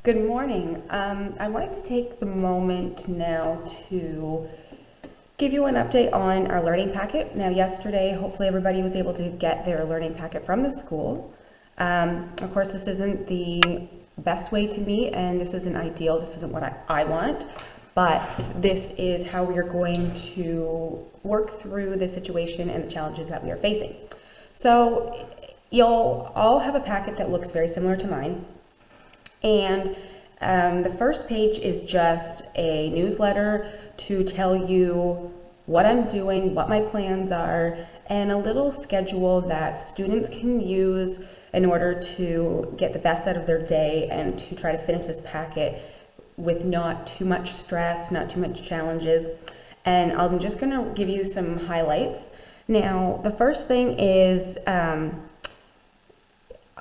Good morning. I wanted to take the moment now to give you an update on our learning packet. Now, yesterday, hopefully everybody was able to get their learning packet from the school. Of course, this isn't the best way to meet, and this isn't ideal. This isn't what I want, but this is how we are going to work through the situation and the challenges that we are facing. So you'll all have a packet that looks very similar to mine. And the first page is just a newsletter to tell you what I'm doing, what my plans are, and a little schedule that students can use in order to get the best out of their day and to try to finish this packet with not too much stress, not too much challenges. And I'm just going to give you some highlights. Now, the first thing is I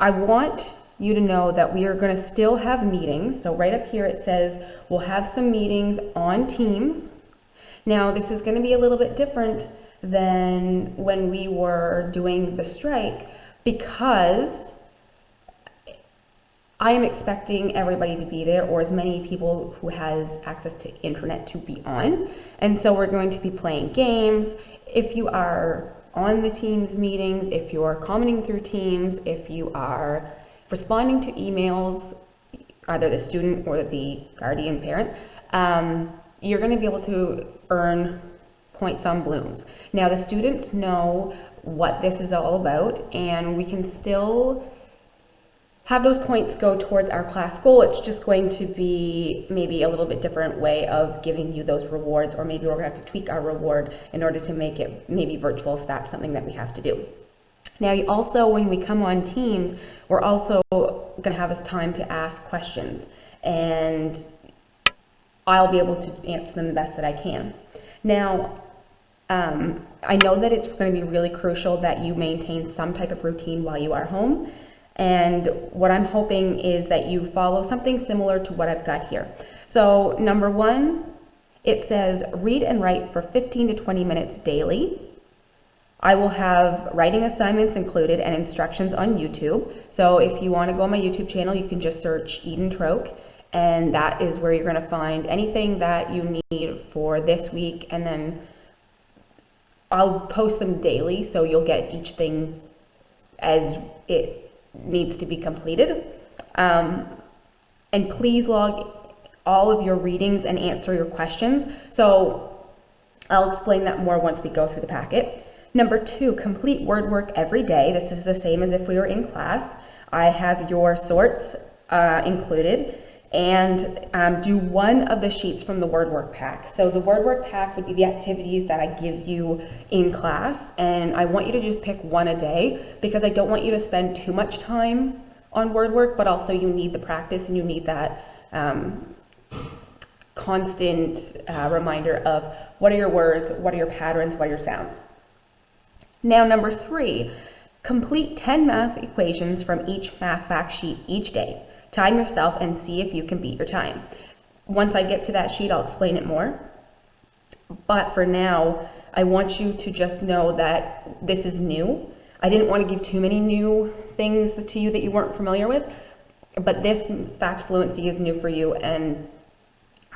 want you to know that we are going to still have meetings. So right up here it says we'll have some meetings on Teams. Now this is going to be a little bit different than when we were doing the strike, because I am expecting everybody to be there, or as many people who has access to internet to be on. And so we're going to be playing games. If you are on the Teams meetings, if you are commenting through Teams, if you are responding to emails, either the student or the guardian parent, you're going to be able to earn points on Blooms. Now the students know what this is all about, and we can still have those points go towards our class goal. It's just going to be maybe a little bit different way of giving you those rewards, or maybe we're going to have to tweak our reward in order to make it maybe virtual if that's something that we have to do. Now, you also, when we come on Teams, we're also going to have time to ask questions, and I'll be able to answer them the best that I can. Now, I know that it's going to be really crucial that you maintain some type of routine while you are home, and what I'm hoping is that you follow something similar to what I've got here. So, number one, it says read and write for 15 to 20 minutes daily. I will have writing assignments included and instructions on YouTube. So if you want to go on my YouTube channel, you can just search Eden Troke, and that is where you're going to find anything that you need for this week. And then I'll post them daily, so you'll get each thing as it needs to be completed. And please log all of your readings and answer your questions. So I'll explain that more once we go through the packet. Number two, complete word work every day. This is the same as if we were in class. I have your sorts included, and do one of the sheets from the word work pack. So the word work pack would be the activities that I give you in class, and I want you to just pick one a day, because I don't want you to spend too much time on word work, but also you need the practice and you need that constant reminder of what are your words, what are your patterns, what are your sounds. Now, number three, complete 10 math equations from each math fact sheet each day. Time yourself and see if you can beat your time. Once I get to that sheet, I'll explain it more. But for now, I want you to just know that this is new. I didn't want to give too many new things to you that you weren't familiar with, but this fact fluency is new for you, and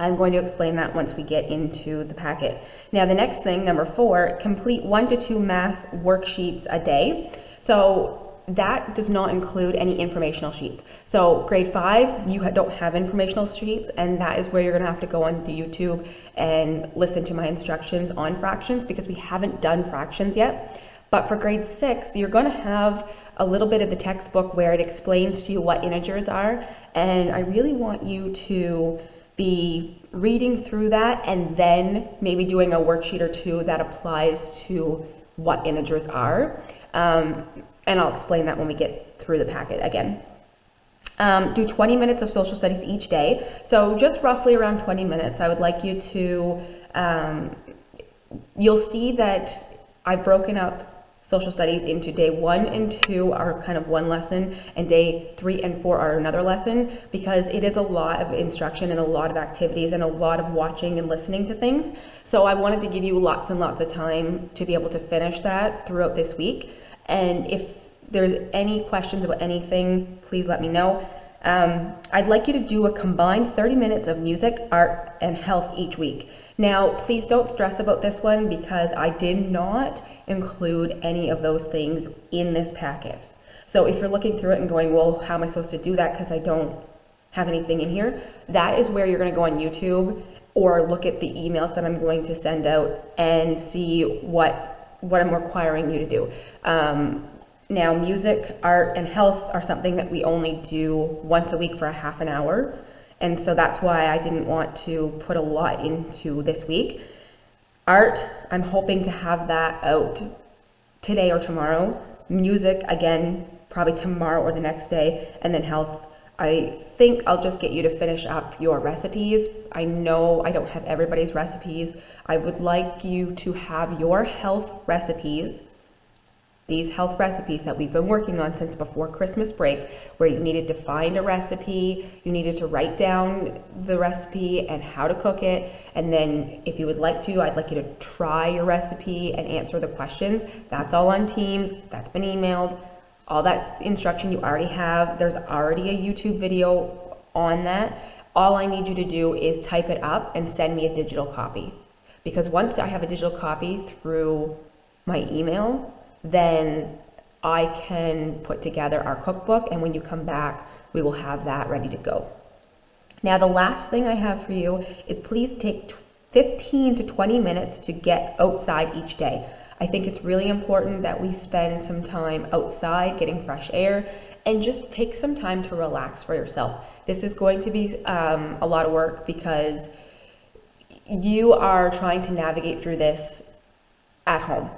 I'm going to explain that once we get into the packet. Now, the next thing, number four, complete 1 to 2 math worksheets a day. So that does not include any informational sheets. So grade 5, you don't have informational sheets, and that is where you're going to have to go onto YouTube and listen to my instructions on fractions, because we haven't done fractions yet. But for grade 6, you're going to have a little bit of the textbook where it explains to you what integers are, and I really want you to be reading through that and then maybe doing a worksheet or two that applies to what integers are. And I'll explain that when we get through the packet again. Do 20 minutes of social studies each day. So just roughly around 20 minutes, I would like you to, you'll see that I've broken up social studies into day 1 and 2 are kind of one lesson, and day 3 and 4 are another lesson, because it is a lot of instruction and a lot of activities and a lot of watching and listening to things. So I wanted to give you lots and lots of time to be able to finish that throughout this week. And if there's any questions about anything, please let me know. I'd like you to do a combined 30 minutes of music, art, and health each week. Now, please don't stress about this one because I did not include any of those things in this packet. So if you're looking through it and going, well, how am I supposed to do that because I don't have anything in here? That is where you're going to go on YouTube or look at the emails that I'm going to send out and see what I'm requiring you to do. Now, music, art, and health are something that we only do once a week for a half an hour. And so that's why I didn't want to put a lot into this week. Art, I'm hoping to have that out today or tomorrow. Music, again, probably tomorrow or the next day. And then health, I think I'll just get you to finish up your recipes. I know I don't have everybody's recipes. I would like you to have your health recipes, these health recipes that we've been working on since before Christmas break, where you needed to find a recipe, you needed to write down the recipe and how to cook it, and then if you would like to, I'd like you to try your recipe and answer the questions. That's all on Teams, that's been emailed, all that instruction you already have. There's already a YouTube video on that. All I need you to do is type it up and send me a digital copy. Because once I have a digital copy through my email, then I can put together our cookbook, and when you come back, we will have that ready to go. Now, the last thing I have for you is please take 15 to 20 minutes to get outside each day. I think it's really important that we spend some time outside getting fresh air and just take some time to relax for yourself. This is going to be a lot of work because you are trying to navigate through this at home.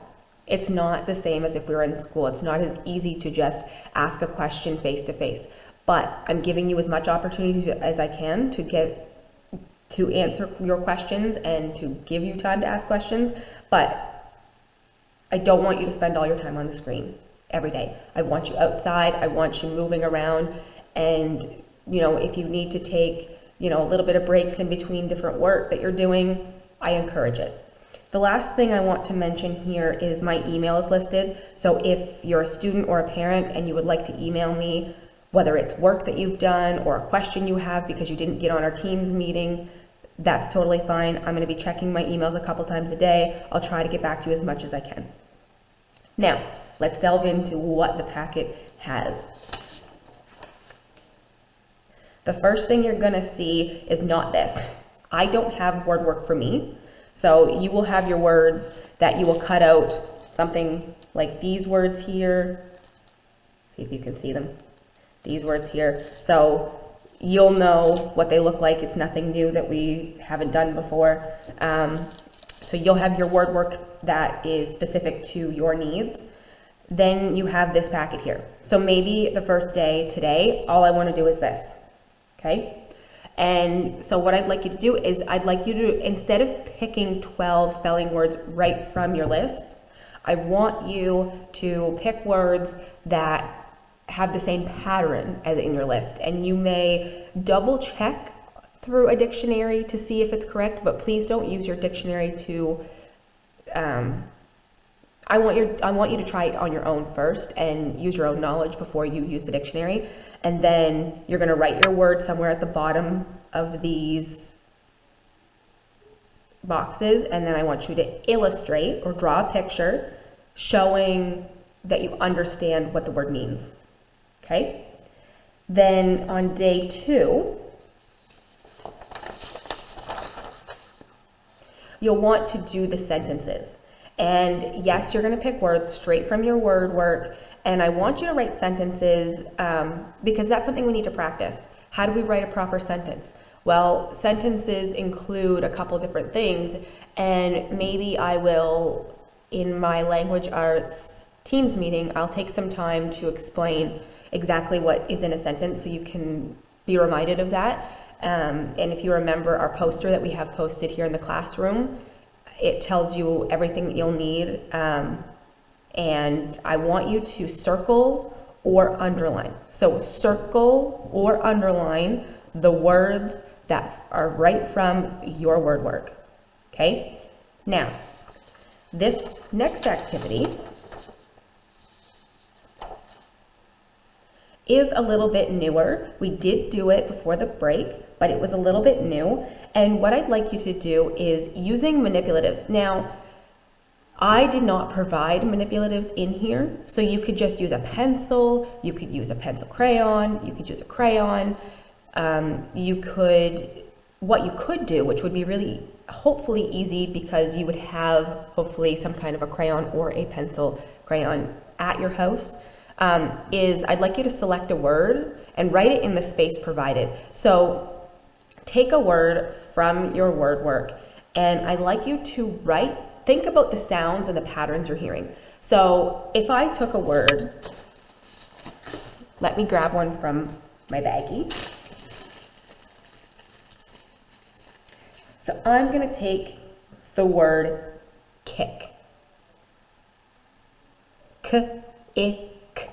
It's not the same as if we were in school. It's not as easy to just ask a question face to face. But I'm giving you as much opportunity as I can to answer your questions and to give you time to ask questions. But I don't want you to spend all your time on the screen every day. I want you outside. I want you moving around. And, if you need to take, a little bit of breaks in between different work that you're doing, I encourage it. The last thing I want to mention here is my email is listed. So if you're a student or a parent and you would like to email me, whether it's work that you've done or a question you have because you didn't get on our Teams meeting, that's totally fine. I'm going to be checking my emails a couple times a day. I'll try to get back to you as much as I can. Now, let's delve into what the packet has. The first thing you're going to see is not this. I don't have word work for me. So you will have your words that you will cut out, something like these words here. See if you can see them. These words here. So you'll know what they look like. It's nothing new that we haven't done before. So you'll have your word work that is specific to your needs. Then you have this packet here. So maybe the first day today, all I want to do is this. Okay? And so what I'd like you to do is I'd like you to, instead of picking 12 spelling words right from your list, I want you to pick words that have the same pattern as in your list. And you may double check through a dictionary to see if it's correct, but please don't use your dictionary to, I want you to try it on your own first and use your own knowledge before you use the dictionary. And then you're going to write your word somewhere at the bottom of these boxes. And then I want you to illustrate or draw a picture showing that you understand what the word means. Okay? Then on day 2, you'll want to do the sentences. And yes, you're going to pick words straight from your word work. And I want you to write sentences because that's something we need to practice. How do we write a proper sentence? Well, sentences include a couple different things, and maybe I will, in my language arts Teams meeting, I'll take some time to explain exactly what is in a sentence so you can be reminded of that. And if you remember our poster that we have posted here in the classroom, it tells you everything that you'll need. And I want you to circle or underline. So circle or underline the words that are right from your word work. Okay? Now, this next activity is a little bit newer. We did do it before the break, but it was a little bit new. And what I'd like you to do is using manipulatives. Now, I did not provide manipulatives in here, so you could just use a pencil, you could use a pencil crayon, you could use a crayon. What you could do, which would be really hopefully easy because you would have hopefully some kind of a crayon or a pencil crayon at your house, is I'd like you to select a word and write it in the space provided. So take a word from your word work, and I'd like you to think about the sounds and the patterns you're hearing. So if I took a word, let me grab one from my baggie. So I'm going to take the word kick. K-I-K.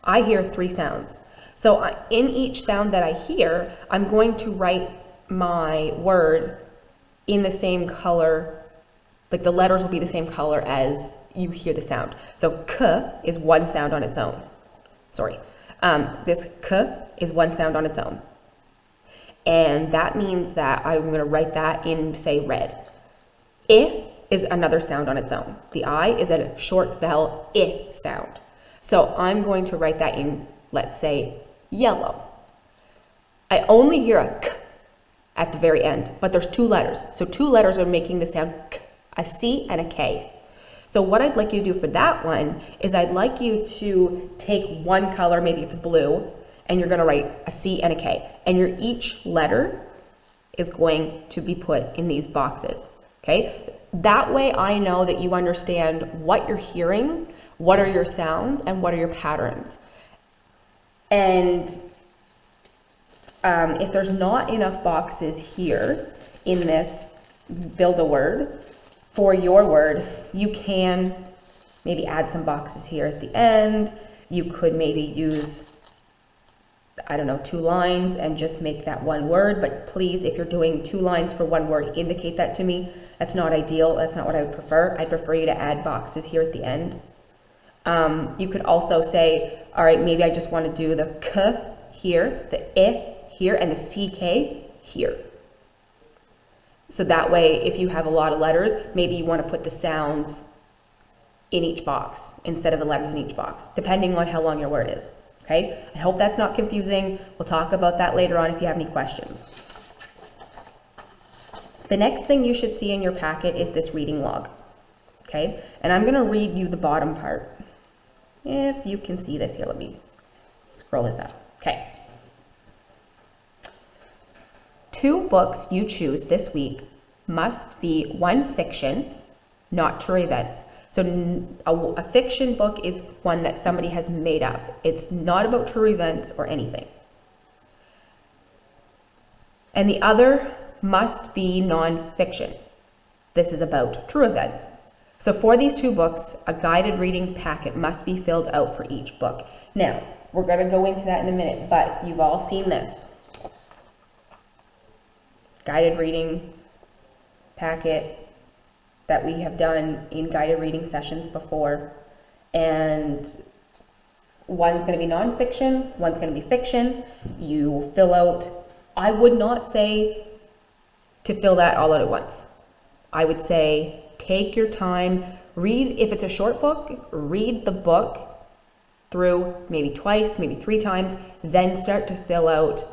I hear 3 sounds. So in each sound that I hear, I'm going to write my word in the same color, like the letters will be the same color as you hear the sound. So K is one sound on its own. Sorry. This K is one sound on its own. And that means that I'm going to write that in, say, red. I is another sound on its own. The I is a short vowel I sound. So I'm going to write that in, let's say, yellow. I only hear a K at the very end, but there's 2 letters. So 2 letters are making the sound K, a C and a K. So what I'd like you to do for that one is I'd like you to take one color, maybe it's blue, and you're going to write a C and a K. And each letter is going to be put in these boxes, okay? That way I know that you understand what you're hearing, what are your sounds, and what are your patterns. And if there's not enough boxes here in this build a word for your word, you can maybe add some boxes here at the end. You could maybe use, I don't know, 2 lines and just make that one word. But please, if you're doing 2 lines for one word, indicate that to me. That's not ideal. That's not what I would prefer. I'd prefer you to add boxes here at the end. You could also say, all right, maybe I just want to do the K here, the I here, and the CK here. So that way, if you have a lot of letters, maybe you want to put the sounds in each box instead of the letters in each box, depending on how long your word is. Okay, I hope that's not confusing. We'll talk about that later on if you have any questions. The next thing you should see in your packet is this reading log. Okay, and I'm going to read you the bottom part. If you can see this here, let me scroll this up. Okay. 2 books you choose this week must be 1 fiction, not true events. So a fiction book is one that somebody has made up. It's not about true events or anything. And the other must be non-fiction. This is about true events. So for these 2 books, a guided reading packet must be filled out for each book. Now, we're going to go into that in a minute, but you've all seen this. Guided reading packet that we have done in guided reading sessions before. And one's going to be non-fiction, one's going to be fiction. You fill out, I would not say to fill that all out at once. I would say take your time, read, if it's a short book, read the book through maybe twice, maybe 3 times, then start to fill out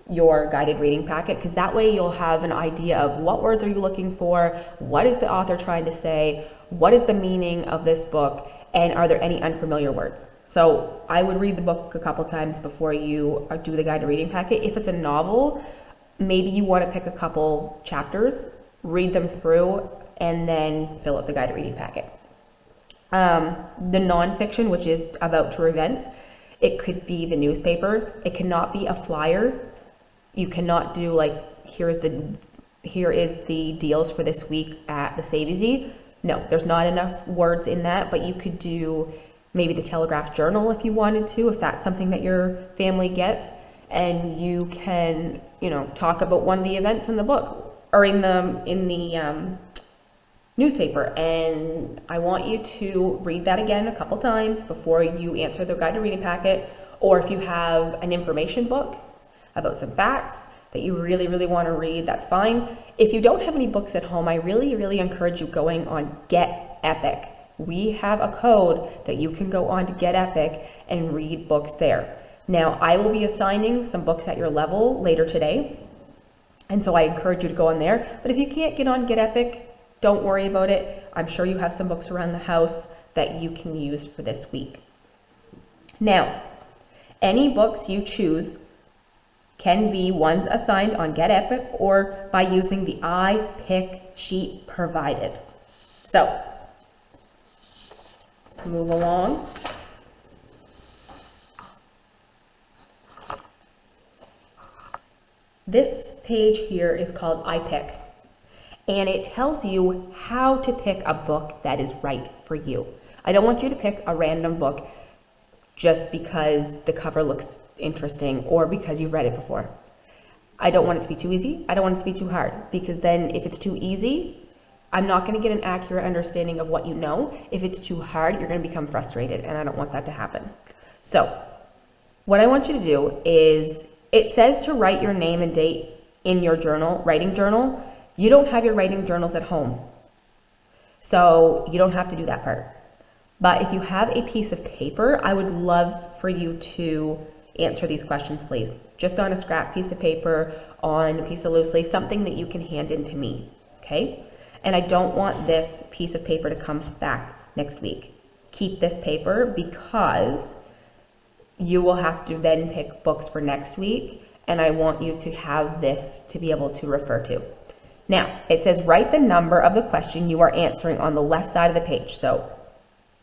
your guided reading packet, because that way you'll have an idea of what words are you looking for, what is the author trying to say, what is the meaning of this book, and are there any unfamiliar words. So I would read the book a couple times before you do the guided reading packet. If it's a novel, maybe you want to pick a couple chapters, read them through, and then fill out the guided reading packet. The nonfiction, which is about true events, it could be the newspaper. It cannot be a flyer. You cannot do like, here is the deals for this week at the Save Easy. No, there's not enough words in that, but you could do maybe the Telegraph Journal if you wanted to, if that's something that your family gets, and you can, talk about one of the events in the book or in the newspaper. And I want you to read that again a couple times before you answer the guided reading packet, Or if you have an information book about some facts that you really, really want to read, that's fine. If you don't have any books at home, I really, really encourage you going on Get Epic. We have a code that you can go on to Get Epic and read books there. Now, I will be assigning some books at your level later today, and so I encourage you to go on there. But if you can't get on Get Epic, don't worry about it. I'm sure you have some books around the house that you can use for this week. Now, any books you choose can be ones assigned on Get Epic or by using the iPick sheet provided. So, let's move along. This page here is called iPick, and it tells you how to pick a book that is right for you. I don't want you to pick a random book just because the cover looks interesting or because you've read it before. I don't want it to be too easy. I don't want it to be too hard, because then if it's too easy, I'm not going to get an accurate understanding of what you know. If it's too hard, you're going to become frustrated, and I don't want that to happen. So what I want you to do is, it says to write your name and date in your journal, writing journal. You don't have your writing journals at home, so you don't have to do that part. But if you have a piece of paper, I would love for you to answer these questions, please. Just on a scrap piece of paper, on a piece of loose leaf, something that you can hand in to me, okay? And I don't want this piece of paper to come back next week. Keep this paper, because you will have to then pick books for next week, and I want you to have this to be able to refer to. Now, it says write the number of the question you are answering on the left side of the page. So,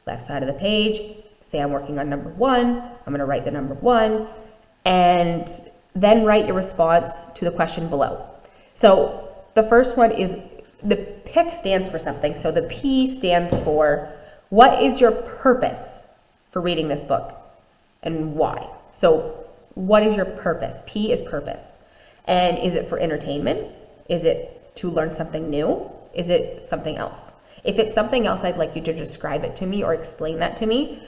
left side of the page, say I'm working on number 1, I'm going to write the number 1, and then write your response to the question below. So, the first one is, the pick stands for something. So, the P stands for, what is your purpose for reading this book? And why? So what is your purpose? P is purpose. And is it for entertainment? Is it to learn something new? Is it something else? If it's something else, I'd like you to describe it to me or explain that to me.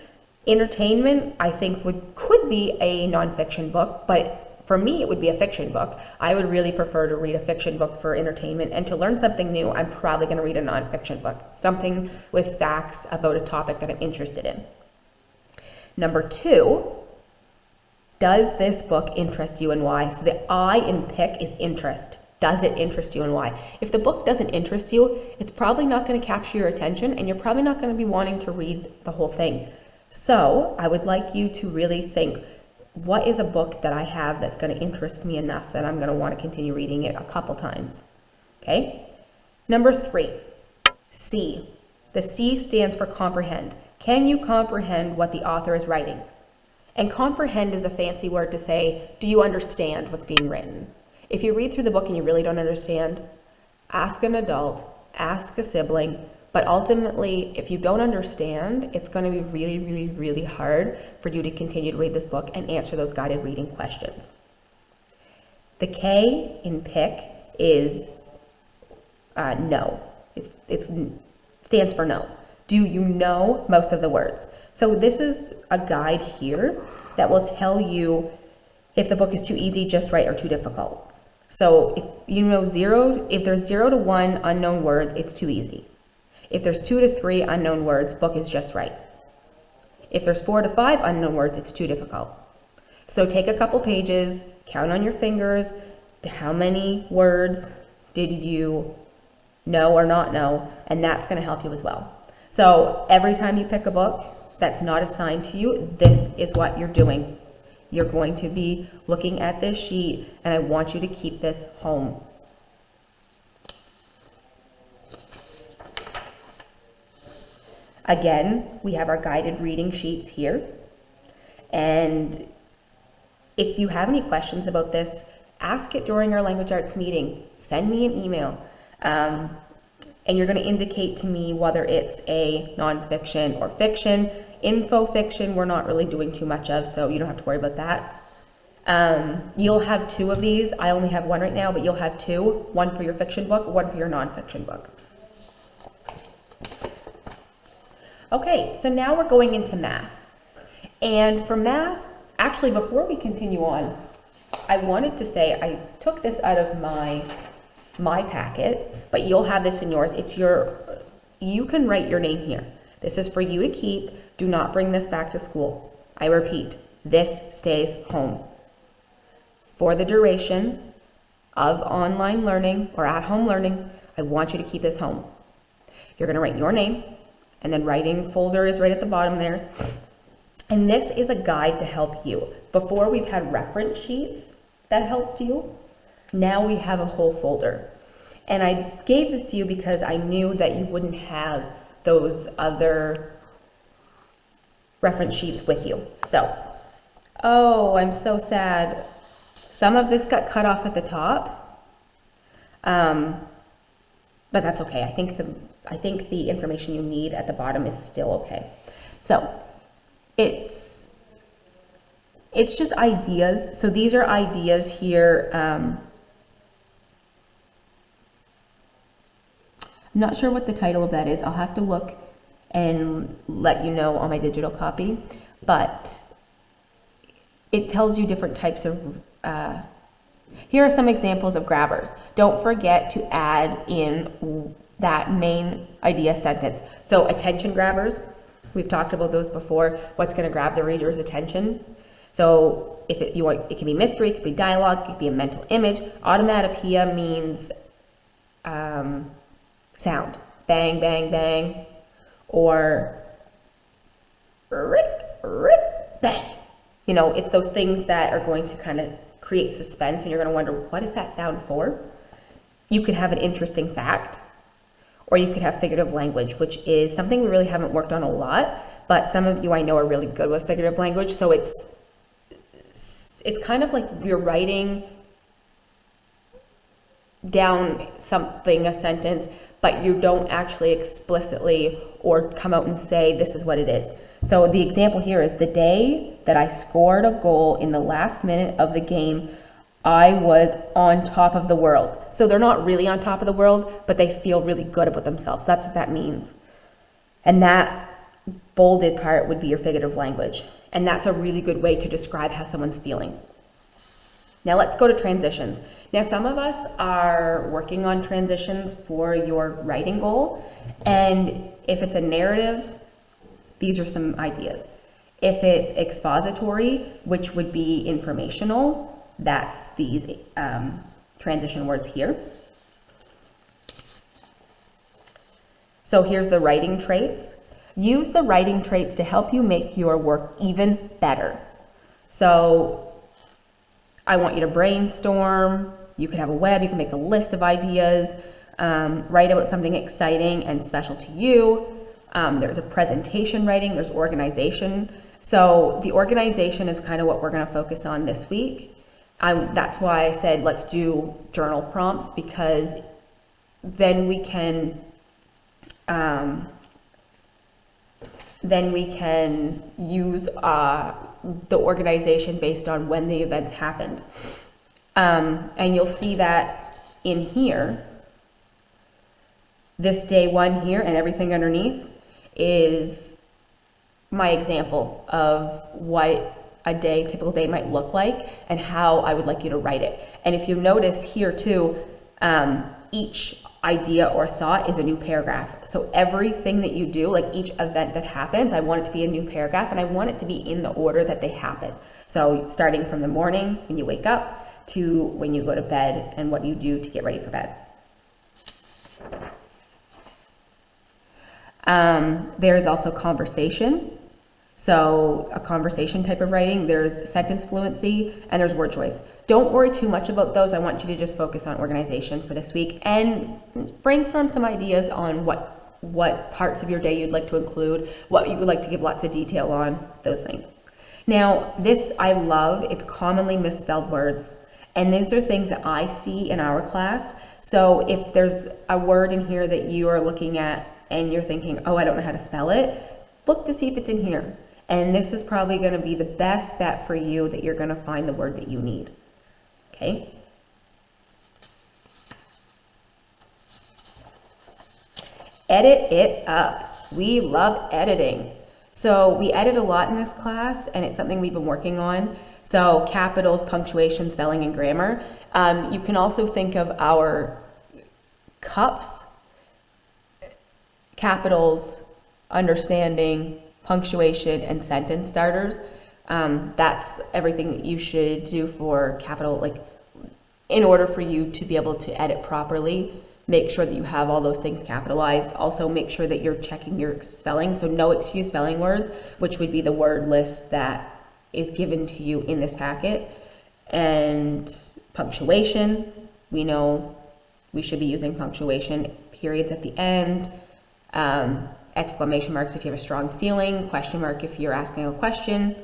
Entertainment, I think, could be a nonfiction book, but for me, it would be a fiction book. I would really prefer to read a fiction book for entertainment, and to learn something new, I'm probably going to read a nonfiction book, something with facts about a topic that I'm interested in. Number 2, does this book interest you and why? So the I in pick is interest. Does it interest you and why? If the book doesn't interest you, it's probably not going to capture your attention, and you're probably not going to be wanting to read the whole thing. So I would like you to really think, what is a book that I have that's going to interest me enough that I'm going to want to continue reading it a couple times? Okay? Number 3, C. The C stands for comprehend. Can you comprehend what the author is writing? And comprehend is a fancy word to say, do you understand what's being written? If you read through the book and you really don't understand, ask an adult, ask a sibling, but ultimately, if you don't understand, it's going to be really, really, really hard for you to continue to read this book and answer those guided reading questions. The K in pick is no. It stands for no. Do you know most of the words? So this is a guide here that will tell you if the book is too easy, just right, or too difficult. So if you know if there's 0 to 1 unknown words, it's too easy. If there's 2 to 3 unknown words, book is just right. If there's 4 to 5 unknown words, it's too difficult. So take a couple pages, count on your fingers, how many words did you know or not know, and that's going to help you as well. So every time you pick a book that's not assigned to you, this is what you're doing. You're going to be looking at this sheet, and I want you to keep this home. Again, we have our guided reading sheets here. And if you have any questions about this, ask it during our language arts meeting. Send me an email. And you're going to indicate to me whether it's a nonfiction or fiction. Info fiction, we're not really doing too much of, so you don't have to worry about that. You'll have 2 of these. I only have 1 right now, but you'll have 2. 1 for your fiction book, 1 for your nonfiction book. Okay, so now we're going into math. And for math, Actually, before we continue on, I wanted to say I took this out of my packet, but you'll have this in yours. You can write your name here. This is for you to keep. Do not bring this back to school. I repeat, this stays home. For the duration of online learning or at-home learning, I want you to keep this home. You're going to write your name, and then writing folder is right at the bottom there. And this is a guide to help you. Before, we've had reference sheets that helped you. Now we have a whole folder. And I gave this to you because I knew that you wouldn't have those other reference sheets with you. So, oh, I'm so sad. Some of this got cut off at the top, but that's okay. I think the information you need at the bottom is still okay. So it's just ideas. So these are ideas here. I'm not sure what the title of that is. I'll have to look and let you know on my digital copy, but it tells you different types of, here are some examples of grabbers. Don't forget to add in that main idea sentence. So attention grabbers, we've talked about those before. What's going to grab the reader's attention? So if it can be mystery, it could be dialogue, it could be a mental image. Automatopoeia means sound, bang, bang, bang, or rick, rick, bang. You know, it's those things that are going to kind of create suspense, and you're going to wonder, what is that sound for? You could have an interesting fact, or you could have figurative language, which is something we really haven't worked on a lot, but some of you I know are really good with figurative language. So it's kind of like you're writing down something, a sentence, but you don't actually explicitly or come out and say this is what it is. So the example here is the day that I scored a goal in the last minute of the game, I was on top of the world. So they're not really on top of the world, but they feel really good about themselves. That's what that means. And that bolded part would be your figurative language. And that's a really good way to describe how someone's feeling. Now let's go to transitions. Now some of us are working on transitions for your writing goal. And if it's a narrative, these are some ideas. If it's expository, which would be informational, that's these transition words here. So here's the writing traits. Use the writing traits to help you make your work even better. So I want you to brainstorm. You could have a web, you can make a list of ideas, write about something exciting and special to you. There's a presentation writing, there's organization. So the organization is kind of what we're going to focus on this week. That's why I said let's do journal prompts, because then we can use the organization based on when the events happened. And you'll see that in here, this day one here and everything underneath is my example of what a typical day might look like and how I would like you to write it. And if you notice here too, each idea or thought is a new paragraph. So everything that you do, like each event that happens, I want it to be a new paragraph, and I want it to be in the order that they happen. So starting from the morning when you wake up to when you go to bed and what you do to get ready for bed. There's also conversation. So a conversation type of writing, there's sentence fluency, and there's word choice. Don't worry too much about those. I want you to just focus on organization for this week and brainstorm some ideas on what parts of your day you'd like to include, what you would like to give lots of detail on, those things. Now, this I love. It's commonly misspelled words, and these are things that I see in our class. So if there's a word in here that you are looking at and you're thinking, oh, I don't know how to spell it, look to see if it's in here. And this is probably going to be the best bet for you that you're going to find the word that you need. Okay? Edit it up. We love editing. So we edit a lot in this class, and it's something we've been working on. So capitals, punctuation, spelling, and grammar. You can also think of our cups, capitals, understanding, punctuation, and sentence starters. That's everything that you should do for capital, like in order for you to be able to edit properly. Make sure that you have all those things capitalized. Also make sure that you're checking your spelling. So no excuse spelling words, which would be the word list that is given to you in this packet. And punctuation, we know we should be using punctuation, periods at the end, exclamation marks if you have a strong feeling, question mark if you're asking a question.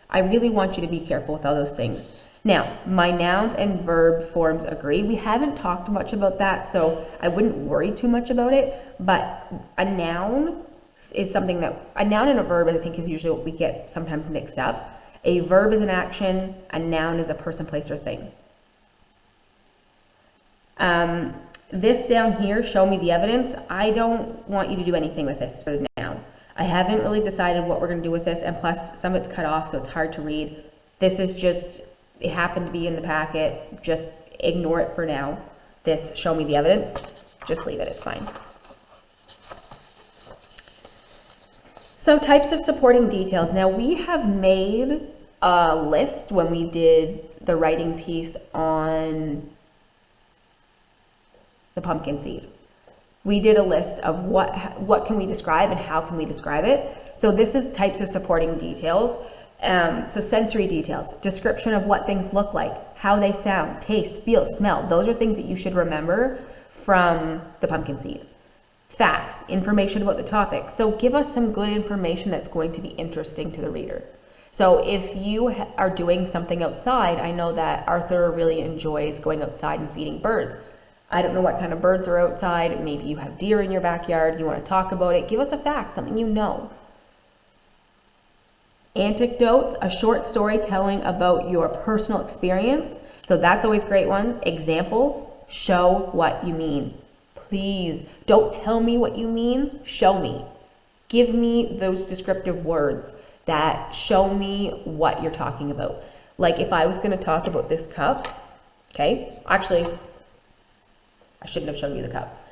I really want you to be careful with all those things. Now, my nouns and verb forms agree. We haven't talked much about that, so I wouldn't worry too much about it, but a noun is something that, a noun and a verb I think is usually what we get sometimes mixed up. A verb is an action, a noun is a person, place, or thing. This down here, show me the evidence. I don't want you to do anything with this for the noun. I haven't really decided what we're going to do with this, and plus some of it's cut off, so it's hard to read. This is just, it happened to be in the packet. Just ignore it for now. This, show me the evidence. Just leave it, it's fine. So types of supporting details. Now we have made a list when we did the writing piece on the pumpkin seed. We did a list of what can we describe and how can we describe it. So this is types of supporting details. So sensory details, description of what things look like, how they sound, taste, feel, smell. Those are things that you should remember from the pumpkin seed. Facts, information about the topic. So give us some good information that's going to be interesting to the reader. So if you are doing something outside, I know that Arthur really enjoys going outside and feeding birds. I don't know what kind of birds are outside. Maybe you have deer in your backyard. You want to talk about it. Give us a fact, something you know. Anecdotes, a short story telling about your personal experience. So that's always a great one. Examples, show what you mean. Please don't tell me what you mean, show me. Give me those descriptive words that show me what you're talking about. Like if I was going to talk about this cup, okay, actually, I shouldn't have shown you the cup.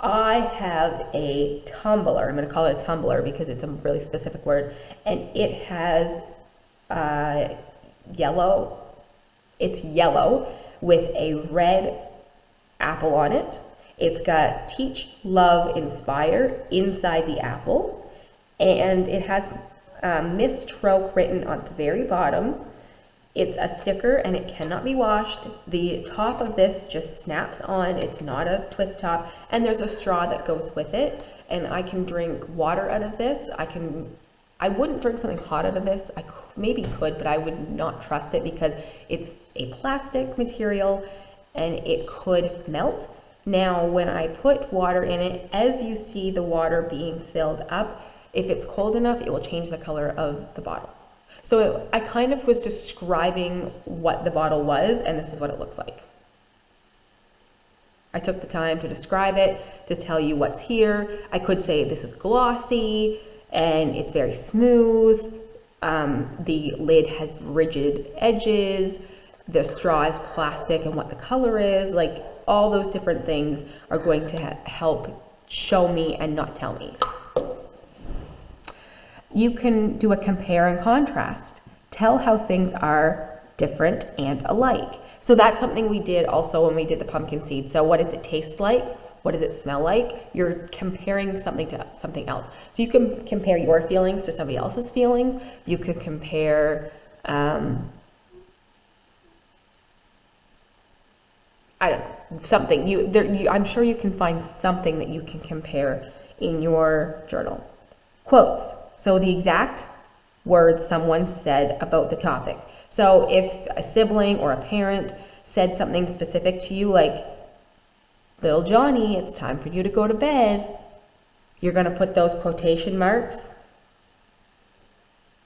I have a tumbler. I'm going to call it a tumbler because it's a really specific word. And it has yellow. It's yellow with a red apple on it. It's got teach, love, inspire inside the apple. And it has misstroke written on the very bottom. It's a sticker and it cannot be washed. The top of this just snaps on. It's not a twist top. And there's a straw that goes with it. And I can drink water out of this. I wouldn't drink something hot out of this. I maybe could, but I would not trust it because it's a plastic material and it could melt. Now, when I put water in it, as you see the water being filled up, if it's cold enough, it will change the color of the bottle. So I kind of was describing what the bottle was, and this is what it looks like. I took the time to describe it, to tell you what's here. I could say this is glossy, and it's very smooth. The lid has rigid edges. The straw is plastic and what the color is. Like all those different things are going to help show me and not tell me. You can do a compare and contrast. Tell how things are different and alike. So that's something we did also when we did the pumpkin seed. So what does it taste like? What does it smell like? You're comparing something to something else. So you can compare your feelings to somebody else's feelings. You could compare, I don't know, something. I'm sure you can find something that you can compare in your journal. Quotes. So the exact words someone said about the topic. So if a sibling or a parent said something specific to you, like, little Johnny, it's time for you to go to bed, you're going to put those quotation marks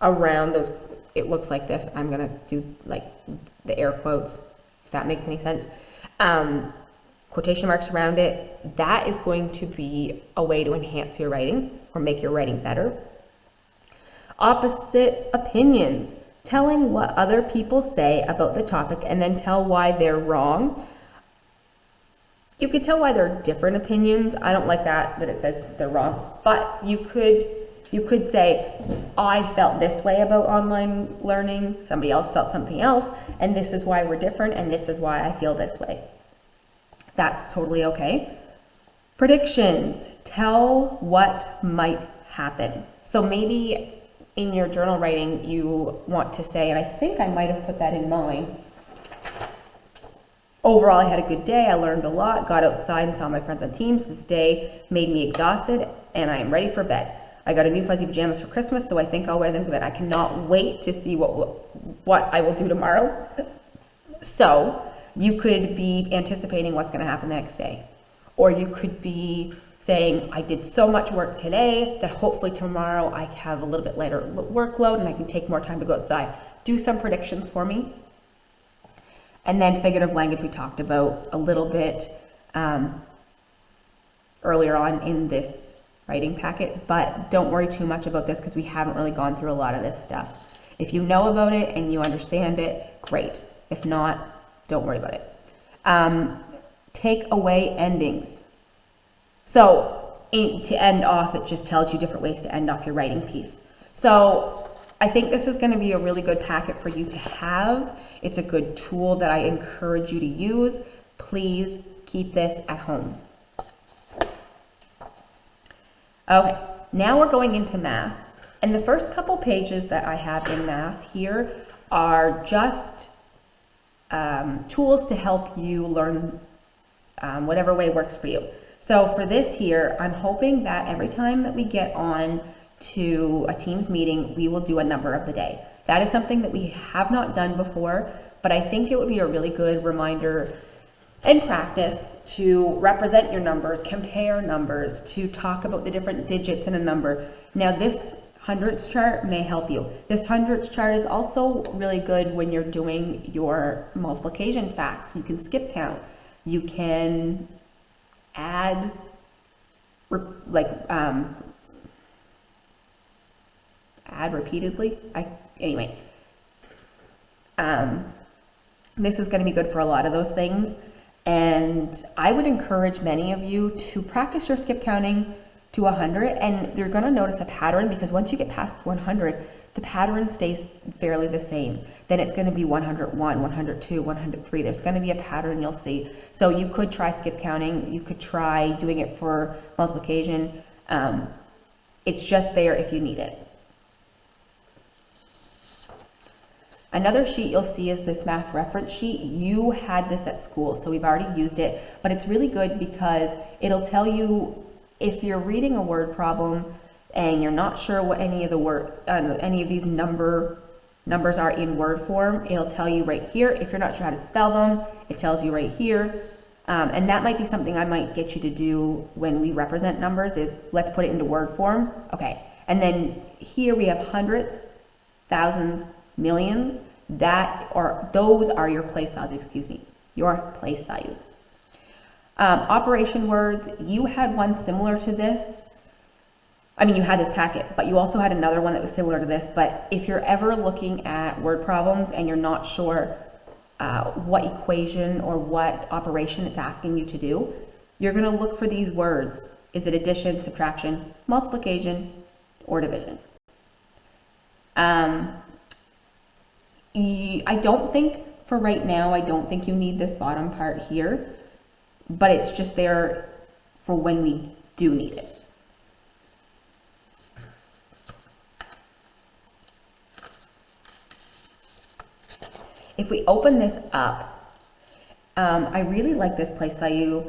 around those. It looks like this. I'm going to do like the air quotes, if that makes any sense. Quotation marks around it. That is going to be a way to enhance your writing or make your writing better. Opposite opinions, telling what other people say about the topic and then tell why they're wrong. You could tell why they're different opinions. I don't like that it says they're wrong, but you could say, I felt this way about online learning, somebody else felt something else, and this is why we're different, and this is why I feel this way. That's totally okay. Predictions, tell what might happen. So maybe in your journal writing, you want to say, and I think I might have put that in mine, overall, I had a good day. I learned a lot, got outside and saw my friends on Teams. This day made me exhausted, and I am ready for bed. I got a new fuzzy pajamas for Christmas, so I think I'll wear them to bed. I cannot wait to see what I will do tomorrow. So you could be anticipating what's going to happen the next day. Or you could be saying, I did so much work today that hopefully tomorrow I have a little bit lighter workload and I can take more time to go outside. Do some predictions for me. And then figurative language we talked about a little bit earlier on in this writing packet, but don't worry too much about this because we haven't really gone through a lot of this stuff. If you know about it and you understand it, great. If not, don't worry about it. Take away endings. So to end off, it just tells you different ways to end off your writing piece. So I think this is going to be a really good packet for you to have. It's a good tool that I encourage you to use. Please keep this at home. Okay, now we're going into math. And the first couple pages that I have in math here are just tools to help you learn whatever way works for you. So for this here, I'm hoping that every time that we get on to a Teams meeting, we will do a number of the day. That is something that we have not done before, but I think it would be a really good reminder and practice to represent your numbers, compare numbers, to talk about the different digits in a number. Now this hundredths chart may help you. This hundredths chart is also really good when you're doing your multiplication facts. You can skip count. You can add, add repeatedly. This is going to be good for a lot of those things. And I would encourage many of you to practice your skip counting to 100, and you're going to notice a pattern because once you get past 100, the pattern stays fairly the same. Then it's going to be 101, 102, 103. There's going to be a pattern you'll see. So you could try skip counting. You could try doing it for multiplication. It's just there if you need it. Another sheet you'll see is this math reference sheet. You had this at school, so we've already used it, but it's really good because it'll tell you if you're reading a word problem and you're not sure what any of these numbers are in word form, it'll tell you right here. If you're not sure how to spell them, it tells you right here. And that might be something I might get you to do when we represent numbers is let's put it into word form. Okay, and then here we have hundreds, thousands, millions. Those are your place values, your place values. Operation words, you had one similar to this. You had this packet, but you also had another one that was similar to this. But if you're ever looking at word problems and you're not sure what equation or what operation it's asking you to do, you're going to look for these words. Is it addition, subtraction, multiplication, or division? I don't think, for right now, I don't think you need this bottom part here, but it's just there for when we do need it. If we open this up, I really like this place value.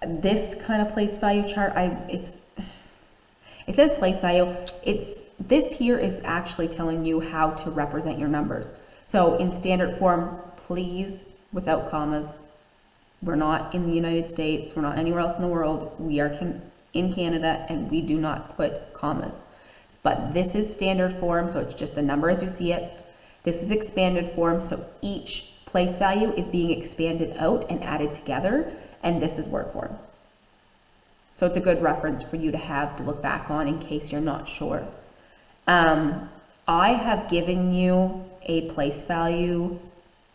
This kind of place value chart, it says place value. This here is actually telling you how to represent your numbers. So in standard form, please, without commas. We're not in the United States. We're not anywhere else in the world. We are in Canada, and we do not put commas. But this is standard form, so it's just the number as you see it. This is expanded form, so each place value is being expanded out and added together, and this is word form. So it's a good reference for you to have to look back on in case you're not sure. I have given you a place value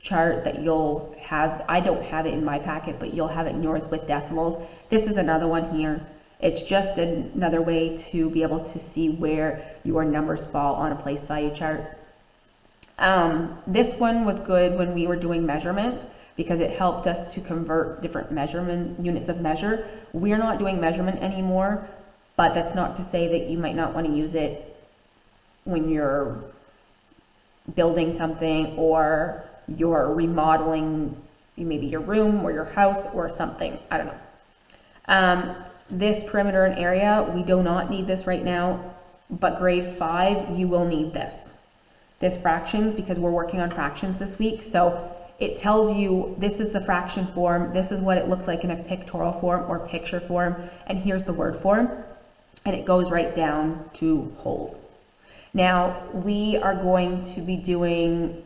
chart that you'll have. I don't have it in my packet, but you'll have it in yours with decimals. This is another one here. It's just another way to be able to see where your numbers fall on a place value chart. This one was good when we were doing measurement because it helped us to convert different measurement units of measure. We're not doing measurement anymore, but that's not to say that you might not want to use it when you're building something or you're remodeling maybe your room or your house or something. I don't know. This perimeter and area, we do not need this right now, but grade 5, you will need this. This fractions, because we're working on fractions this week. So it tells you this is the fraction form, this is what it looks like in a pictorial form or picture form, and here's the word form, and it goes right down to wholes. Now, we are going to be doing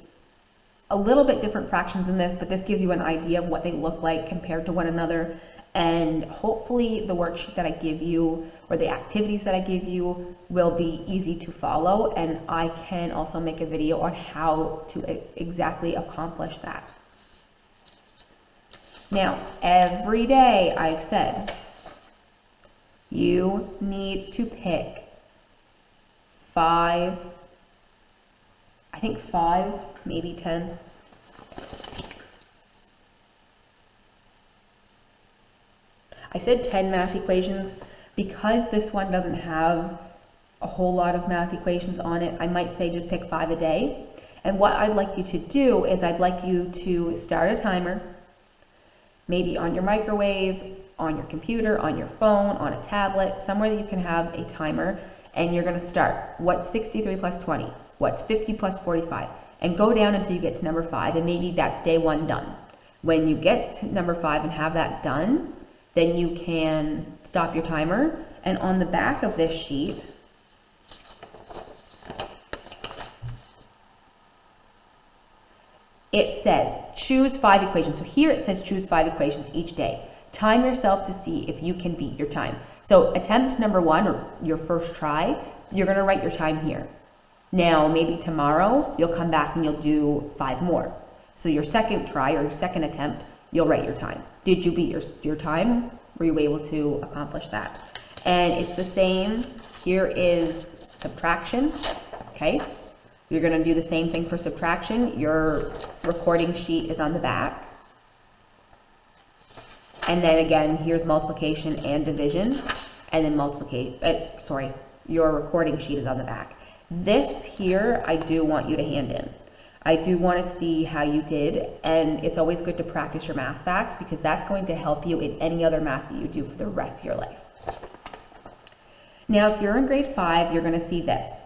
a little bit different fractions in this, but this gives you an idea of what they look like compared to one another. And hopefully the worksheet that I give you or the activities that I give you will be easy to follow. And I can also make a video on how to exactly accomplish that. Now, every day I've said, you need to pick 5, I think 5, maybe 10. I said 10 math equations because this one doesn't have a whole lot of math equations on it. I might say just pick 5 a day. And what I'd like you to do is I'd like you to start a timer, maybe on your microwave, on your computer, on your phone, on a tablet, somewhere that you can have a timer, and you're going to start. What's 63 plus 20? What's 50 plus 45? And go down until you get to number 5, and maybe that's day 1 done. When you get to number 5 and have that done, then you can stop your timer, and on the back of this sheet, it says choose 5 equations. So here it says choose 5 equations each day. Time yourself to see if you can beat your time. So attempt number 1, or your first try, you're going to write your time here. Now maybe tomorrow you'll come back and you'll do 5 more. So your second try or your second attempt, you'll write your time. Did you beat your time? Were you able to accomplish that? And it's the same. Here is subtraction, okay? You're going to do the same thing for subtraction. Your recording sheet is on the back. And then again, here's multiplication and division. And then your recording sheet is on the back. This here, I do want you to hand in. I do want to see how you did, and it's always good to practice your math facts because that's going to help you in any other math that you do for the rest of your life. Now, if you're in grade 5, you're going to see this.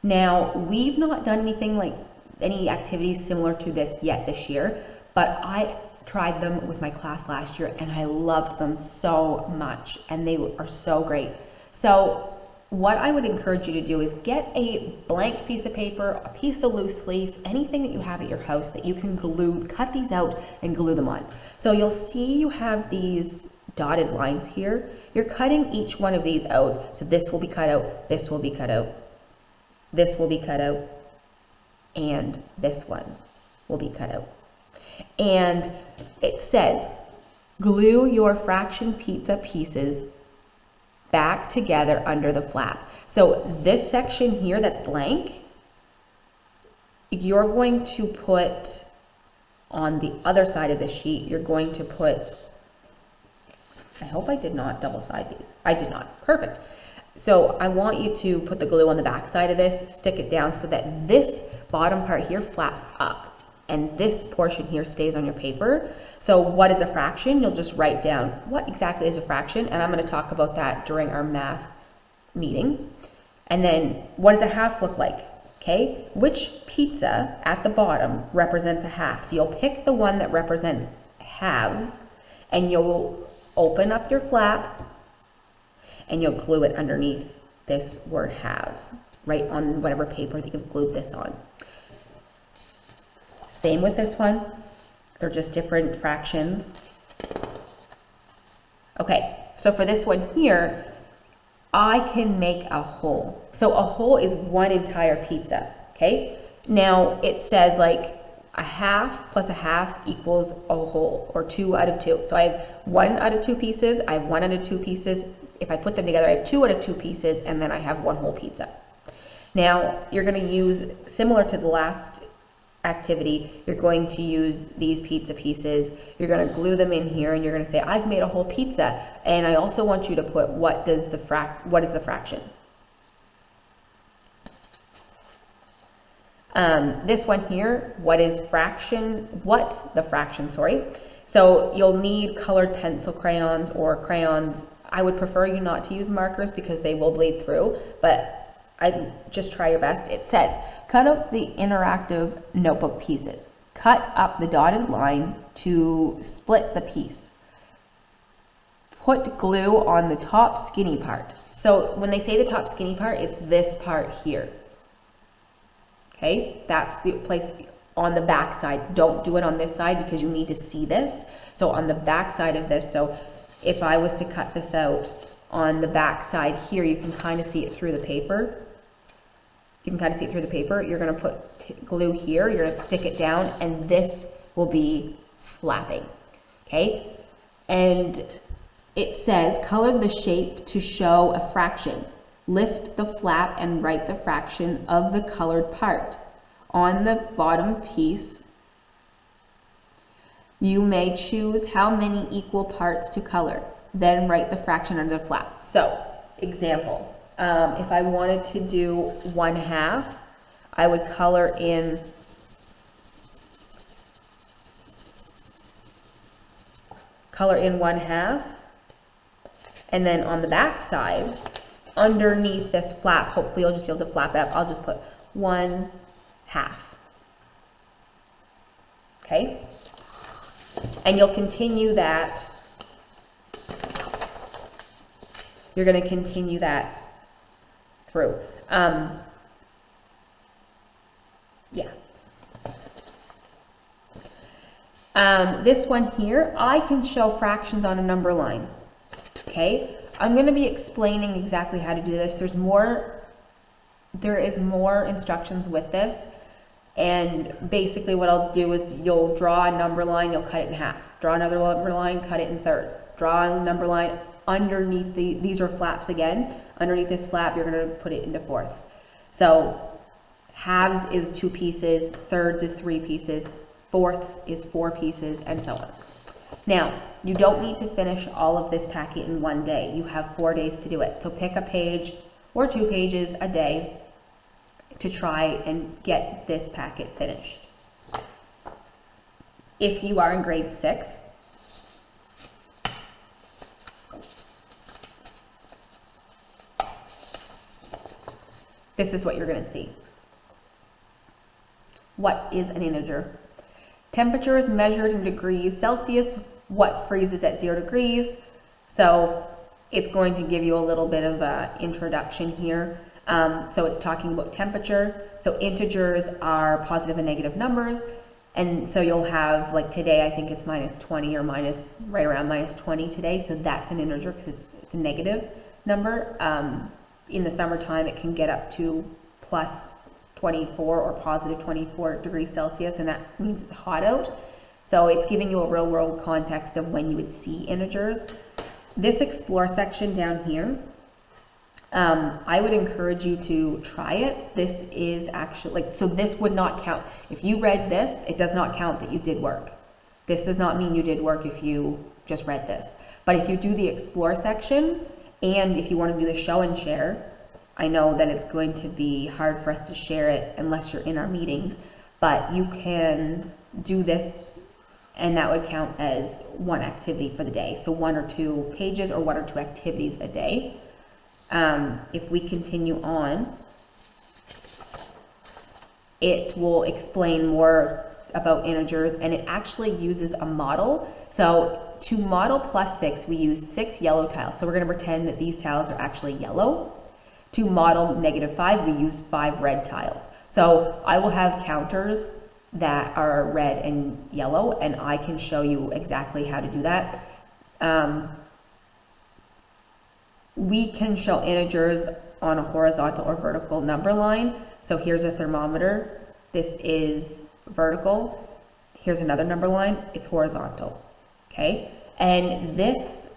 Now, we've not done anything like any activities similar to this yet this year, but I tried them with my class last year and I loved them so much, and they are so great. So what I would encourage you to do is get a blank piece of paper, a piece of loose leaf, anything that you have at your house that you can glue, cut these out and glue them on. So you'll see you have these dotted lines here. You're cutting each one of these out. So this will be cut out, this will be cut out, this will be cut out, and this one will be cut out. And it says, glue your fraction pizza pieces back together under the flap. So this section here that's blank, you're going to put on the other side of the sheet, you're going to put, I hope I did not double side these. I did not. Perfect. So I want you to put the glue on the back side of this, stick it down so that this bottom part here flaps up and this portion here stays on your paper. So what is a fraction? You'll just write down what exactly is a fraction, and I'm going to talk about that during our math meeting. And then what does a half look like? Okay, which pizza at the bottom represents a half? So you'll pick the one that represents halves, and you'll open up your flap, and you'll glue it underneath this word halves, right on whatever paper that you've glued this on. Same with this one. They're just different fractions. Okay, so for this one here, I can make a whole. So a whole is one entire pizza. Okay, now it says like a half plus a half equals a whole, or 2 out of 2. So I have 1 out of 2 pieces, I have 1 out of 2 pieces. If I put them together, I have 2 out of 2 pieces, and then I have 1 whole pizza. Now, you're going to use, similar to the last activity, you're going to use these pizza pieces, you're going to glue them in here, and you're going to say, I've made a whole pizza, and I also want you to put what is the fraction. This one here, what's the fraction, sorry. So you'll need colored pencil crayons or crayons. I would prefer you not to use markers because they will bleed through, but I just try your best. It says, cut out the interactive notebook pieces. Cut up the dotted line to split the piece. Put glue on the top skinny part. So when they say the top skinny part, it's this part here. Okay, that's the place on the back side. Don't do it on this side because you need to see this. So on the back side of this, so if I was to cut this out on the back side here, you can kind of see it through the paper. You can kind of see it through the paper. You're going to put glue here, you're going to stick it down, and this will be flapping. Okay, and it says, color the shape to show a fraction. Lift the flap and write the fraction of the colored part. On the bottom piece, you may choose how many equal parts to color. Then write the fraction under the flap. So, example, if I wanted to do 1/2, I would color in one half, and then on the back side, underneath this flap, hopefully you'll just be able to flap it up, I'll just put 1/2. Okay? And you'll continue that. You're going to continue that through. Yeah. This one here, I can show fractions on a number line. Okay? I'm going to be explaining exactly how to do this. There is more instructions with this, and basically what I'll do is you'll draw a number line, you'll cut it in half. Draw another number line, cut it in thirds. Draw a number line underneath these are flaps again. Underneath this flap, you're going to put it into fourths. So halves is 2 pieces, thirds is 3 pieces, fourths is 4 pieces, and so on. Now, you don't need to finish all of this packet in one day. You have 4 days to do it. So pick a page or 2 pages a day to try and get this packet finished. If you are in grade 6, this is what you're going to see. What is an integer? Temperature is measured in degrees Celsius. What freezes at 0 degrees? So it's going to give you a little bit of an introduction here. So it's talking about temperature. So integers are positive and negative numbers. And so you'll have, like today, I think it's -20 or right around -20 today. So that's an integer because it's a negative number. In the summertime, it can get up to plus 24 or positive 24 degrees Celsius, and that means it's hot out. So it's giving you a real world context of when you would see integers. This explore section down here, I would encourage you to try it. This is actually, so this would not count. If you read this, it does not count that you did work. This does not mean you did work if you just read this. But if you do the explore section, and if you want to do the show and share, I know that it's going to be hard for us to share it unless you're in our meetings, but you can do this and that would count as one activity for the day. So 1 or 2 pages or 1 or 2 activities a day. If we continue on, it will explain more about integers, and it actually uses a model. So to model +6, we use 6 yellow tiles. So we're going to pretend that these tiles are actually yellow. To model -5, we use 5 red tiles. So I will have counters that are red and yellow, and I can show you exactly how to do that. We can show integers on a horizontal or vertical number line. So here's a thermometer. This is vertical. Here's another number line. It's horizontal. Okay? And this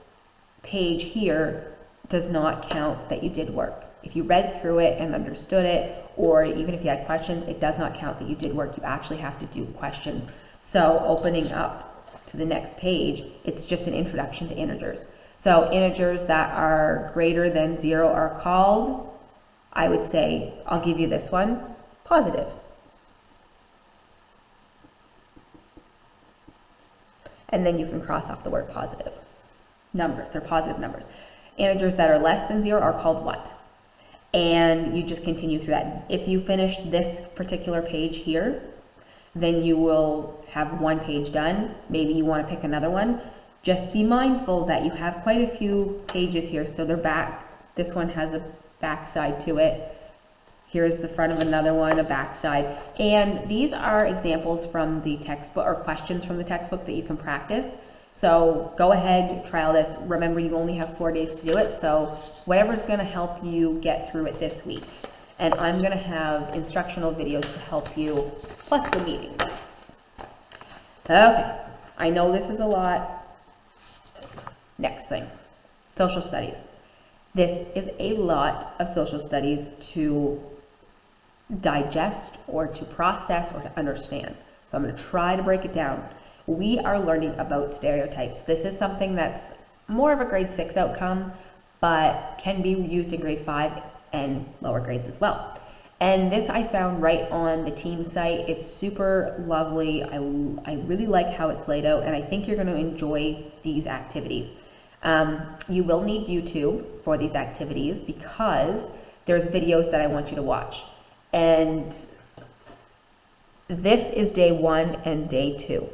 page here does not count that you did work. If you read through it and understood it, or even if you had questions, it does not count that you did work. You actually have to do questions. So opening up to the next page, it's just an introduction to integers. So integers that are greater than 0 are called, I would say, I'll give you this one, positive. And then you can cross off the word positive. Numbers, they're positive numbers. Integers that are less than 0 are called what? And you just continue through that. If you finish this particular page here, then you will have one page done. Maybe you want to pick another one. Just be mindful that you have quite a few pages here, so they're back. This one has a back side to it. Here's the front of another one, a back side. And these are examples from the textbook, or questions from the textbook that you can practice. So go ahead, trial this. Remember, you only have 4 days to do it, so whatever's going to help you get through it this week. And I'm going to have instructional videos to help you, plus the meetings. Okay, I know this is a lot. Next thing, social studies. This is a lot of social studies to digest or to process or to understand. So I'm going to try to break it down. We are learning about stereotypes. This is something that's more of a grade 6 outcome, but can be used in grade 5 and lower grades as well. And this I found right on the team site. It's super lovely. I really like how it's laid out, and I think you're going to enjoy these activities. You will need YouTube for these activities because there's videos that I want you to watch. And this is day 1 and day 2.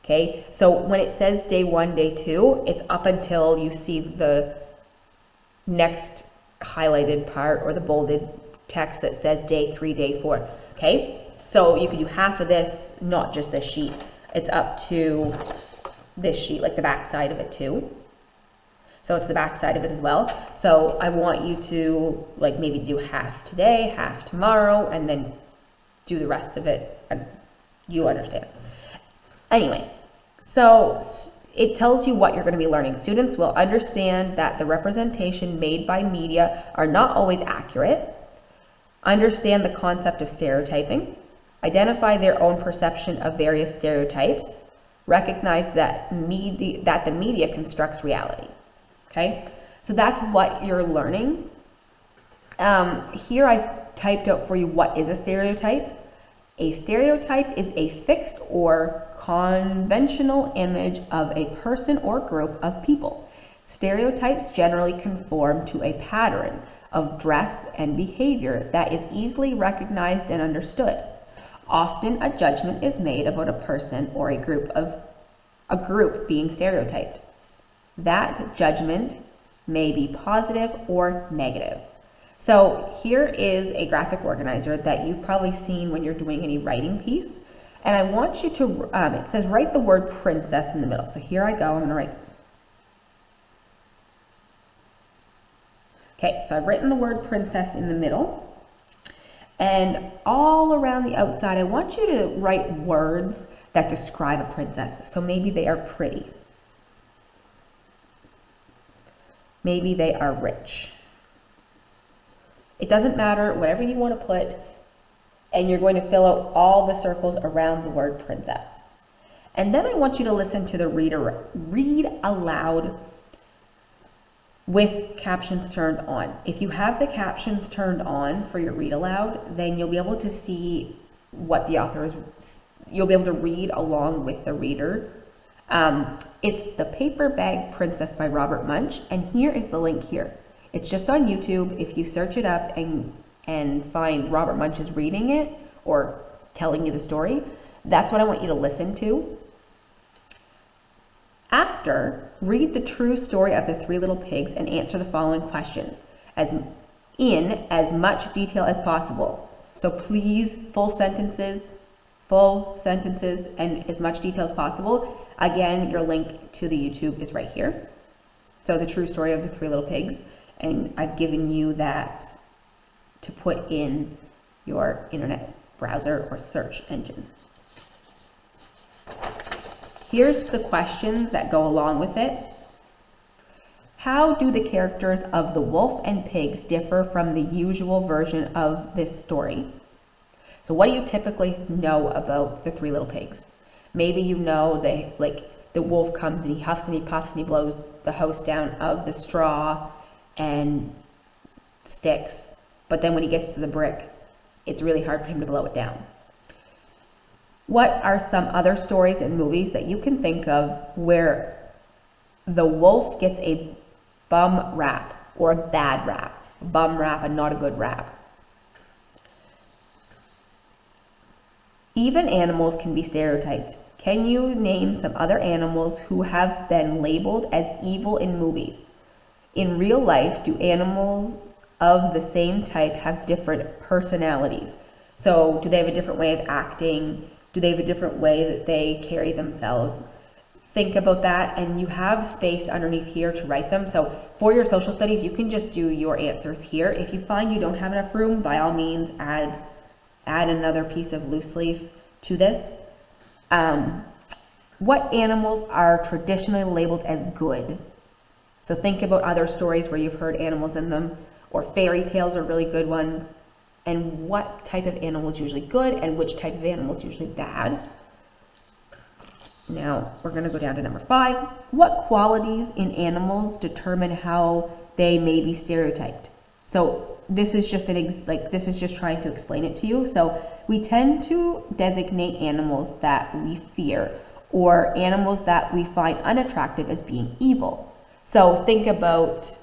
Okay, so when it says day 1, day 2, it's up until you see the next highlighted part or the bolded text that says day 3, day 4. Okay, so you could do half of this, not just this sheet. It's up to this sheet, like the back side of it too. So it's the back side of it as well. So I want you to like maybe do half today, half tomorrow, and then do the rest of it. And you understand. Anyway, so it tells you what you're going to be learning. Students will understand that the representation made by media are not always accurate, understand the concept of stereotyping, identify their own perception of various stereotypes, recognize that the media constructs reality. Okay, so that's what you're learning. Here I've typed out for you what is a stereotype. A stereotype is a fixed or conventional image of a person or group of people. Stereotypes generally conform to a pattern of dress and behavior that is easily recognized and understood. Often a judgment is made about a person or a group being stereotyped. That judgment may be positive or negative. So here is a graphic organizer that you've probably seen when you're doing any writing piece. And I want you to, it says write the word princess in the middle. So here I go, I'm gonna write. Okay, so I've written the word princess in the middle. And all around the outside, I want you to write words that describe a princess. So maybe they are pretty. Maybe they are rich. It doesn't matter, whatever you want to put, and you're going to fill out all the circles around the word princess. And then I want you to listen to the reader read aloud with captions turned on. If you have the captions turned on for your read aloud, then you'll be able to see what the author is, you'll be able to read along with the reader. It's The Paper Bag Princess by Robert Munsch, and here is the link here. It's just on YouTube. If you search it up and find Robert Munsch's reading it or telling you the story, that's what I want you to listen to. After, read the true story of the Three Little Pigs and answer the following questions in as much detail as possible. So please, full sentences, and as much detail as possible. Again, your link to the YouTube is right here. So the true story of the Three Little Pigs. And I've given you that to put in your internet browser or search engine. Here's the questions that go along with it. How do the characters of The Wolf and Pigs differ from the usual version of this story? So what do you typically know about the Three Little Pigs? Maybe you know the wolf comes and he huffs and he puffs and he blows the house down of the straw and sticks, but then when he gets to the brick, it's really hard for him to blow it down. What are some other stories and movies that you can think of where the wolf gets a bum rap or a bad rap? A bum rap and not a good rap. Even animals can be stereotyped. Can you name some other animals who have been labeled as evil in movies? In real life, do animals of the same type have different personalities? So do they have a different way of acting? Do they have a different way that they carry themselves? Think about that, and you have space underneath here to write them. So for your social studies, you can just do your answers here. If you find you don't have enough room, by all means, add another piece of loose leaf to this. What animals are traditionally labeled as good? So think about other stories where you've heard animals in them, or fairy tales are really good ones. And what type of animal is usually good and which type of animal is usually bad. Now we're going to go down to number 5. What qualities in animals determine how they may be stereotyped? So this is just this is just trying to explain it to you. So we tend to designate animals that we fear or animals that we find unattractive as being evil. So think about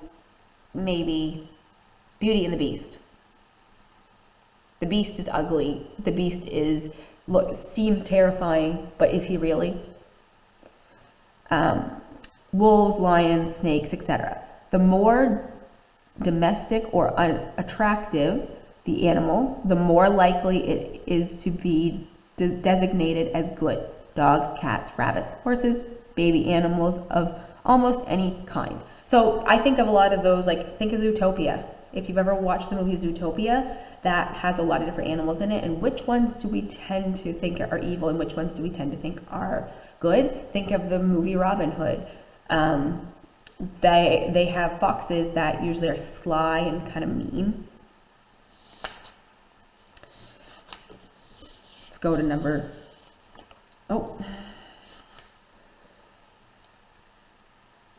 maybe Beauty and the Beast. The Beast is ugly. The Beast seems terrifying, but is he really? Wolves, lions, snakes, etc. The more domestic or unattractive the animal, the more likely it is to be designated as good. Dogs, cats, rabbits, horses, baby animals of almost any kind. So I think of a lot of those, think of Zootopia. If you've ever watched the movie Zootopia, that has a lot of different animals in it, and which ones do we tend to think are evil and which ones do we tend to think are good? Think of the movie Robin Hood. They have foxes that usually are sly and kind of mean. Let's go to number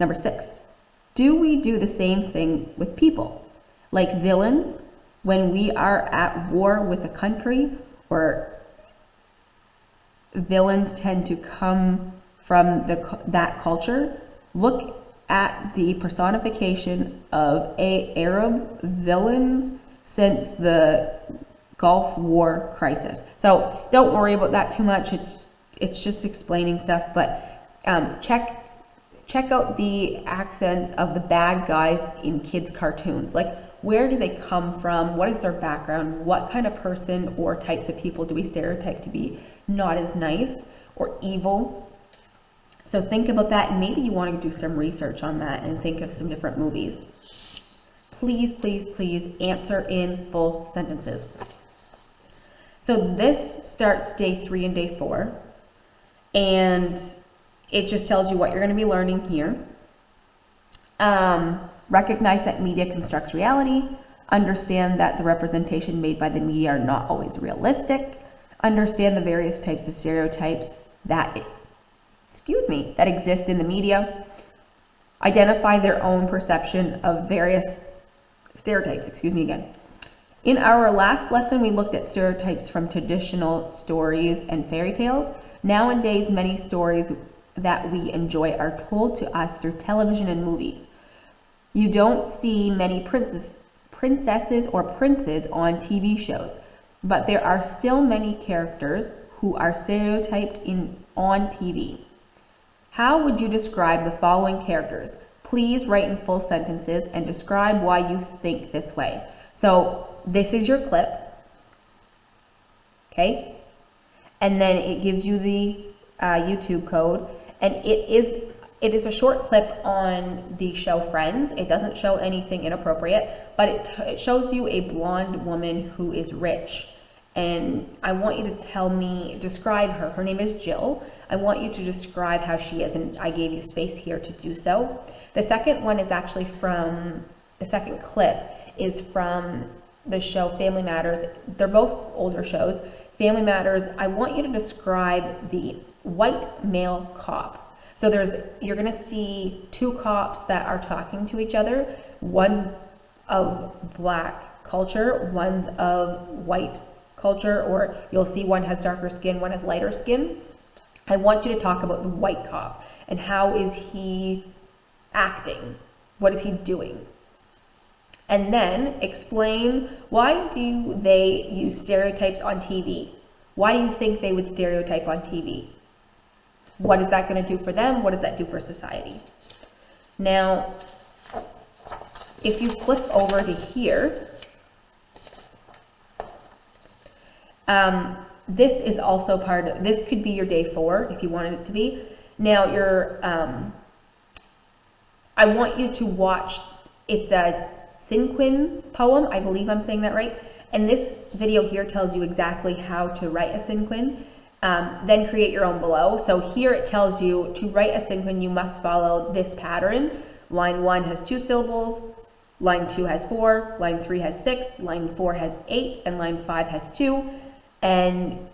6. Do we do the same thing with people? Like villains, when we are at war with a country, or villains tend to come from that culture. Look at the personification of Arab villains since the Gulf War crisis. So don't worry about that too much. It's just explaining stuff, but check out the accents of the bad guys in kids' cartoons. Where do they come from? What is their background? What kind of person or types of people do we stereotype to be not as nice or evil? So think about that, and maybe you want to do some research on that and think of some different movies. Please, please, please answer in full sentences. So this starts day 3 and day 4, and it just tells you what you're going to be learning here. Recognize that media constructs reality. Understand that the representation made by the media are not always realistic. Understand the various types of stereotypes that exist in the media. Identify their own perception of various stereotypes. In our last lesson, we looked at stereotypes from traditional stories and fairy tales. Nowadays, many stories that we enjoy are told to us through television and movies. You don't see many princesses or princes on TV shows, but there are still many characters who are stereotyped on TV. How would you describe the following characters? Please write in full sentences and describe why you think this way. So this is your clip, okay? And then it gives you the YouTube code, and it is It is a short clip on the show Friends. It doesn't show anything inappropriate, but it shows you a blonde woman who is rich. And I want you to describe her. Her name is Jill. I want you to describe how she is, and I gave you space here to do so. The second one is actually the second clip is from the show Family Matters. They're both older shows. Family Matters, I want you to describe the white male cop. So you're gonna see two cops that are talking to each other. One's of black culture, one's of white culture, or you'll see one has darker skin, one has lighter skin. I want you to talk about the white cop and how is he acting? What is he doing? And then explain, why do they use stereotypes on TV? Why do you think they would stereotype on TV? What is that going to do for them? What does that do for society? Now, if you flip over to here, this is also this could be your day 4 if you wanted it to be. Now, I want you to watch, it's a Cinquin poem, I believe I'm saying that right. And this video here tells you exactly how to write a Cinquin. Then create your own below. So here it tells you to write a Cinquin, you must follow this pattern. Line 1 has 2 syllables, line 2 has 4, line 3 has 6, line 4 has 8, and line 5 has 2. And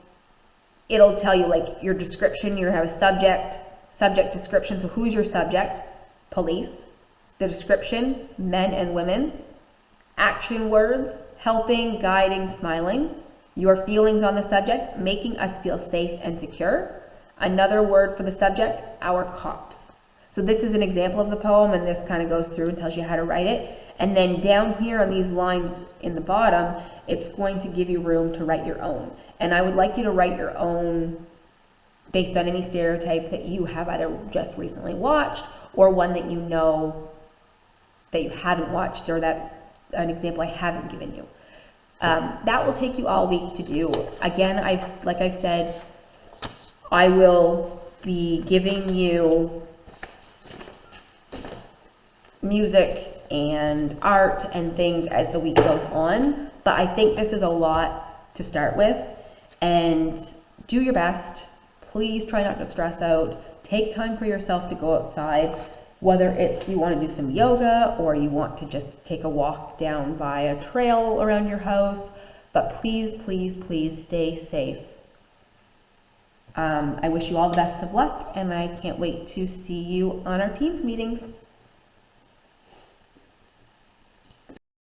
it'll tell you like your description, you have a subject description. So who's your subject? Police. The description, men and women. Action words, helping, guiding, smiling. Your feelings on the subject, making us feel safe and secure. Another word for the subject, our cops. So this is an example of the poem, and this kind of goes through and tells you how to write it. And then down here on these lines in the bottom, it's going to give you room to write your own. And I would like you to write your own based on any stereotype that you have either just recently watched or one that you know that you haven't watched, or that an example I haven't given you. That will take you all week to do. Again, like I've said, I will be giving you music and art and things as the week goes on, but I think this is a lot to start with, and do your best. Please try not to stress out. Take time for yourself to go outside, whether it's you want to do some yoga or you want to just take a walk down by a trail around your house, but please, please, please stay safe. I wish you all the best of luck, and I can't wait to see you on our Teams meetings.